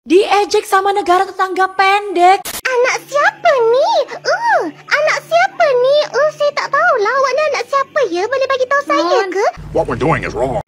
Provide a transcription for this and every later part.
Diejek sama negara tetangga pendek. Anak siapa ni? Anak siapa ni? Saya tak tahulah awak ni anak siapa ya? Boleh bagi tahu saya ke? What we're doing is wrong.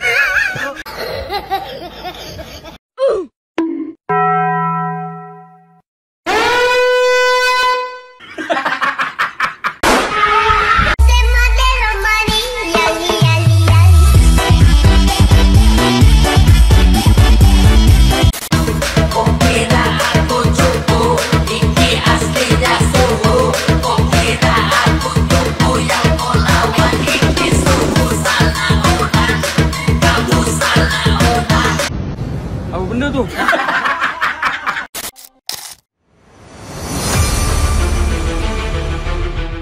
Apa benda tu?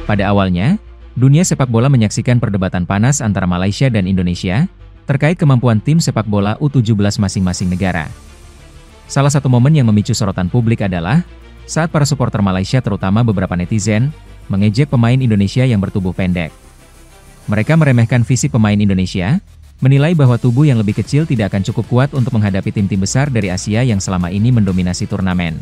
Pada awalnya, dunia sepak bola menyaksikan perdebatan panas antara Malaysia dan Indonesia terkait kemampuan tim sepak bola U17 masing-masing negara. Salah satu momen yang memicu sorotan publik adalah saat para supporter Malaysia, terutama beberapa netizen, mengejek pemain Indonesia yang bertubuh pendek. Mereka meremehkan fisik pemain Indonesia, menilai bahwa tubuh yang lebih kecil tidak akan cukup kuat untuk menghadapi tim-tim besar dari Asia yang selama ini mendominasi turnamen.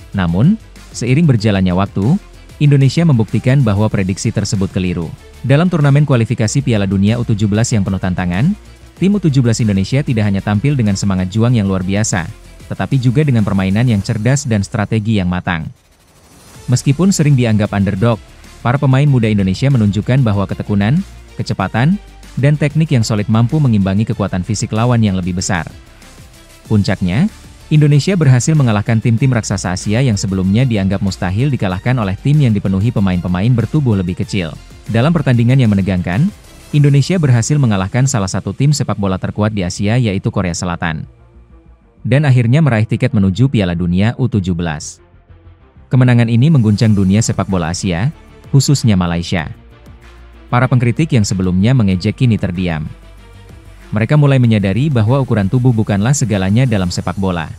Namun, seiring berjalannya waktu, Indonesia membuktikan bahwa prediksi tersebut keliru. Dalam turnamen kualifikasi Piala Dunia U17 yang penuh tantangan, tim U17 Indonesia tidak hanya tampil dengan semangat juang yang luar biasa, tetapi juga dengan permainan yang cerdas dan strategi yang matang. Meskipun sering dianggap underdog, para pemain muda Indonesia menunjukkan bahwa ketekunan, kecepatan, dan teknik yang solid mampu mengimbangi kekuatan fisik lawan yang lebih besar. Puncaknya, Indonesia berhasil mengalahkan tim-tim raksasa Asia yang sebelumnya dianggap mustahil dikalahkan oleh tim yang dipenuhi pemain-pemain bertubuh lebih kecil. Dalam pertandingan yang menegangkan, Indonesia berhasil mengalahkan salah satu tim sepak bola terkuat di Asia, yaitu Korea Selatan. Dan akhirnya meraih tiket menuju Piala Dunia U17. Kemenangan ini mengguncang dunia sepak bola Asia, khususnya Malaysia. Para pengkritik yang sebelumnya mengejek kini terdiam. Mereka mulai menyadari bahwa ukuran tubuh bukanlah segalanya dalam sepak bola.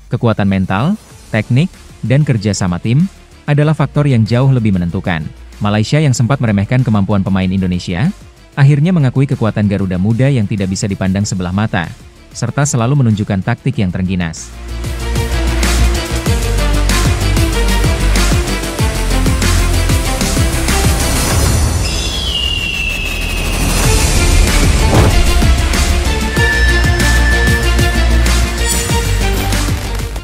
Kekuatan mental, teknik, dan kerja sama tim adalah faktor yang jauh lebih menentukan. Malaysia yang sempat meremehkan kemampuan pemain Indonesia, akhirnya mengakui kekuatan Garuda Muda yang tidak bisa dipandang sebelah mata, serta selalu menunjukkan taktik yang terengginas.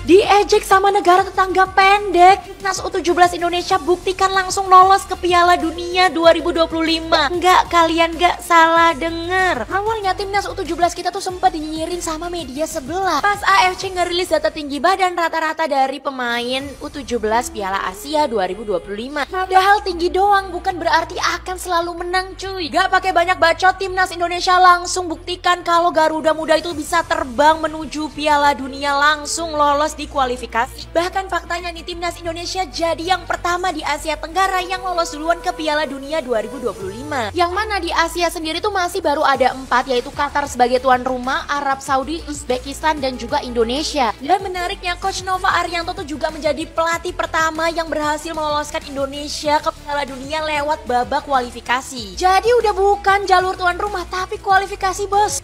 Diejek sama negara tetangga pendek. Timnas U17 Indonesia buktikan langsung lolos ke Piala Dunia 2025. Enggak, kalian nggak salah denger. Awalnya timnas U17 kita tuh sempat dinyinyirin sama media sebelah pas AFC ngerilis data tinggi badan rata-rata dari pemain U17 Piala Asia 2025. Padahal tinggi doang bukan berarti akan selalu menang cuy. Gak pakai banyak bacot, timnas Indonesia langsung buktikan kalau Garuda Muda itu bisa terbang menuju Piala Dunia, langsung lolos di kualifikasi. Bahkan faktanya nih, timnas Indonesia jadi yang pertama di Asia Tenggara yang lolos duluan ke Piala Dunia 2025. Yang mana di Asia sendiri tuh masih baru ada 4, yaitu Qatar sebagai tuan rumah, Arab Saudi, Uzbekistan, dan juga Indonesia. Dan menariknya, Coach Nova Arianto tuh juga menjadi pelatih pertama yang berhasil meloloskan Indonesia ke Piala Dunia lewat babak kualifikasi. Jadi udah bukan jalur tuan rumah tapi kualifikasi, bos.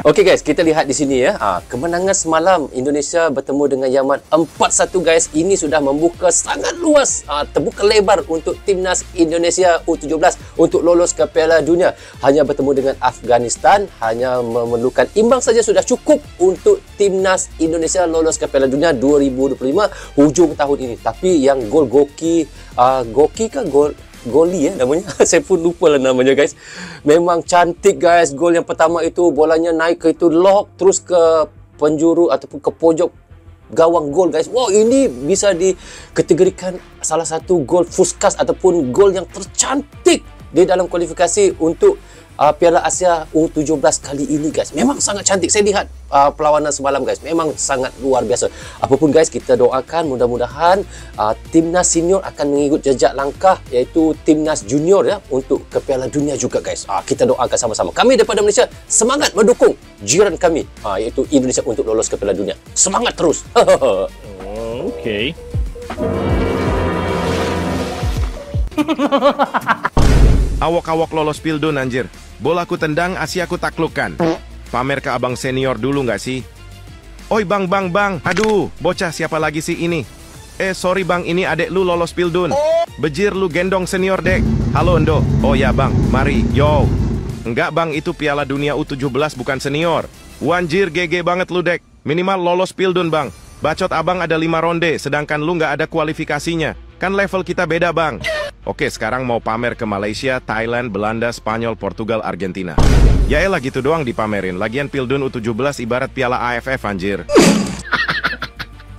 Oke guys, kita lihat di sini ya. Kemenangan semalam Indonesia bertemu dengan Yaman 4-1 guys. Ini sudah membuka sangat luas, terbuka lebar untuk timnas Indonesia U17 untuk lolos ke Piala Dunia. Hanya bertemu dengan Afghanistan, hanya memerlukan imbang saja sudah cukup untuk timnas Indonesia lolos ke Piala Dunia 2025 hujung tahun ini. Tapi yang gol Goki Goli ya namanya. Saya pun lupa lah namanya guys. Memang cantik guys. Gol yang pertama itu bolanya naik ke itu lock terus ke penjuru ataupun ke pojok gawang gol guys. Wow, ini bisa dikategorikan salah satu gol Puskas ataupun gol yang tercantik di dalam kualifikasi untuk Piala Asia U17 kali ini guys. Memang sangat cantik. Saya lihat perlawanan semalam guys. Memang sangat luar biasa. Apapun guys, kita doakan mudah-mudahan timnas senior akan mengikut jejak langkah iaitu timnas junior ya untuk ke Piala Dunia juga guys. Kita doakan sama-sama. Kami daripada Malaysia semangat mendukung jiran kami iaitu Indonesia untuk lolos ke Piala Dunia. Semangat terus. Okey. Awak-awak lolos Pildun anjir. Bola ku tendang, Asia ku taklukkan. Pamer ke abang senior dulu nggak sih? Oi bang. Aduh, bocah siapa lagi sih ini? Sorry bang, ini adek lu lolos Pildun. Bejir lu gendong senior dek. Halo Endo. Oh ya bang, mari. Yo. Enggak bang, itu Piala Dunia U17 bukan senior. Wanjir GG banget lu dek. Minimal lolos Pildun bang. Bacot abang ada 5 ronde, sedangkan lu nggak ada kualifikasinya. Kan level kita beda bang. Oke, sekarang mau pamer ke Malaysia, Thailand, Belanda, Spanyol, Portugal, Argentina. Yaelah gitu doang dipamerin. Lagian Pildun U17 ibarat Piala AFF anjir.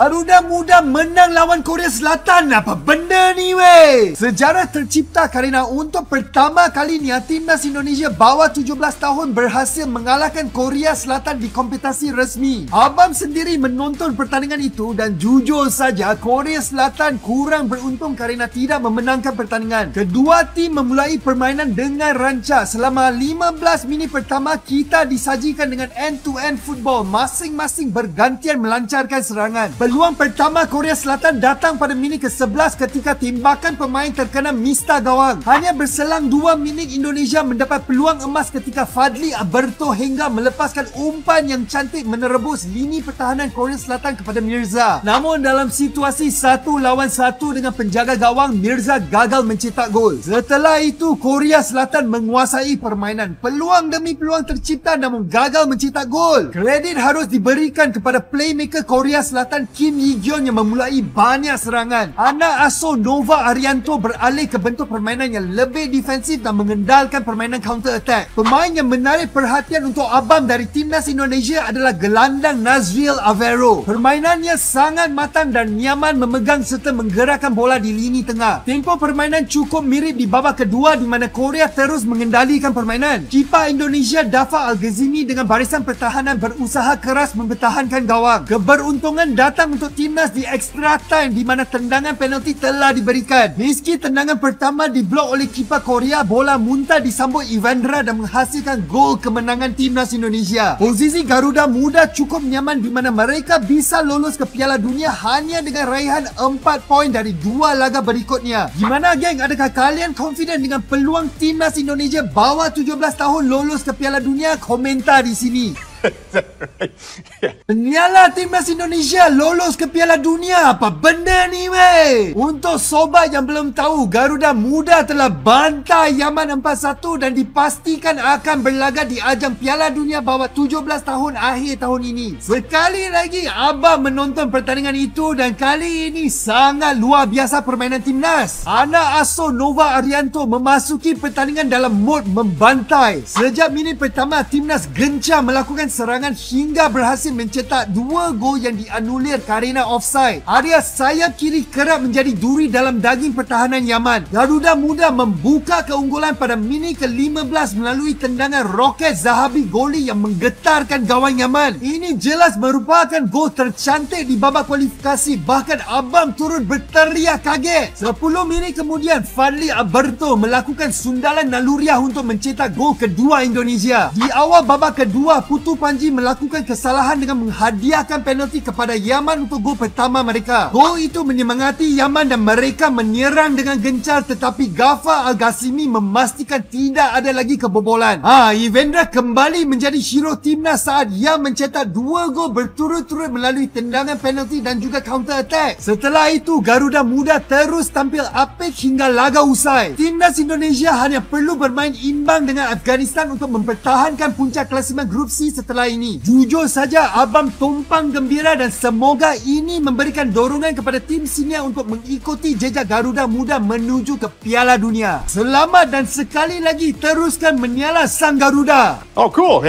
Garuda Muda menang lawan Korea Selatan. Apa benda ni weh? Sejarah tercipta kerana untuk pertama kalinya timnas Indonesia bawah 17 tahun berhasil mengalahkan Korea Selatan di kompetisi resmi. Abang sendiri menonton pertandingan itu dan jujur saja Korea Selatan kurang beruntung kerana tidak memenangkan pertandingan. Kedua tim memulai permainan dengan rancak. Selama 15 minit pertama kita disajikan dengan end-to-end football. Masing-masing bergantian melancarkan serangan. Peluang pertama Korea Selatan datang pada minit ke-11 ketika tembakan pemain terkena mista gawang. Hanya berselang 2 minit Indonesia mendapat peluang emas ketika Fadli Alberto hingga melepaskan umpan yang cantik menerebus lini pertahanan Korea Selatan kepada Mirza. Namun dalam situasi 1 lawan 1 dengan penjaga gawang, Mirza gagal mencetak gol. Setelah itu Korea Selatan menguasai permainan. Peluang demi peluang tercipta namun gagal mencetak gol. Kredit harus diberikan kepada playmaker Korea Selatan Kim Hee-gyeon yang memulai banyak serangan. Anak asuh Nova Arianto beralih ke bentuk permainan yang lebih defensif dan mengendalikan permainan counter attack. Pemain yang menarik perhatian untuk abang dari timnas Indonesia adalah gelandang Nazriel Avero. Permainannya sangat matang dan nyaman memegang serta menggerakkan bola di lini tengah. Tempo permainan cukup mirip di babak kedua di mana Korea terus mengendalikan permainan. Kiper Indonesia Dafa Al-Ghazimi dengan barisan pertahanan berusaha keras mempertahankan gawang. Keberuntungan datang untuk timnas di extra time di mana tendangan penalti telah diberikan. Meski tendangan pertama diblok oleh kiper Korea, bola muntah disambut Ivandra dan menghasilkan gol kemenangan timnas Indonesia. Posisi Garuda Muda cukup nyaman di mana mereka bisa lolos ke Piala Dunia hanya dengan raihan 4 poin dari 2 laga berikutnya. Gimana geng? Adakah kalian confident dengan peluang timnas Indonesia bawah 17 tahun lolos ke Piala Dunia? Komentar di sini. Nyala timnas Indonesia lolos ke Piala Dunia. Apa benda ni weh? Untuk sobat yang belum tahu, Garuda Muda telah bantai Yaman 4-1 dan dipastikan akan berlaga di ajang Piala Dunia bawah 17 tahun akhir tahun ini. Sekali lagi abang menonton pertandingan itu dan kali ini sangat luar biasa permainan timnas. Anak asuh Nova Arianto memasuki pertandingan dalam mod membantai. Sejak minit pertama timnas gencar melakukan serangan hingga berhasil mencetak 2 gol yang dianulir kerana offside. Area sayap kiri kerap menjadi duri dalam daging pertahanan Yaman. Garuda Muda membuka keunggulan pada minit ke-15 melalui tendangan roket Zahabi Goli yang menggetarkan gawang Yaman. Ini jelas merupakan gol tercantik di babak kualifikasi. Bahkan abang turut berteriak kaget. 10 minit kemudian Fadli Alberto melakukan sundalan naluriah untuk mencetak gol kedua Indonesia. Di awal babak kedua, Putu Panji melakukan kesalahan dengan menghadiahkan penalti kepada Yaman untuk gol pertama mereka. Gol itu menyemangati Yaman dan mereka menyerang dengan gencar, tetapi Ghaffar Al-Ghazimi memastikan tidak ada lagi kebobolan. Ivandra kembali menjadi hero timnas saat ia mencetak 2 gol berturut-turut melalui tendangan penalti dan juga counter attack. Setelah itu Garuda Muda terus tampil apik hingga laga usai. Timnas Indonesia hanya perlu bermain imbang dengan Afghanistan untuk mempertahankan puncak klasemen grup C setelah ini. Jujur saja abang tumpang gembira dan semoga ini memberikan dorongan kepada tim senior untuk mengikuti jejak Garuda Muda menuju ke Piala Dunia. Selamat dan sekali lagi teruskan menyala sang Garuda. Oh cool.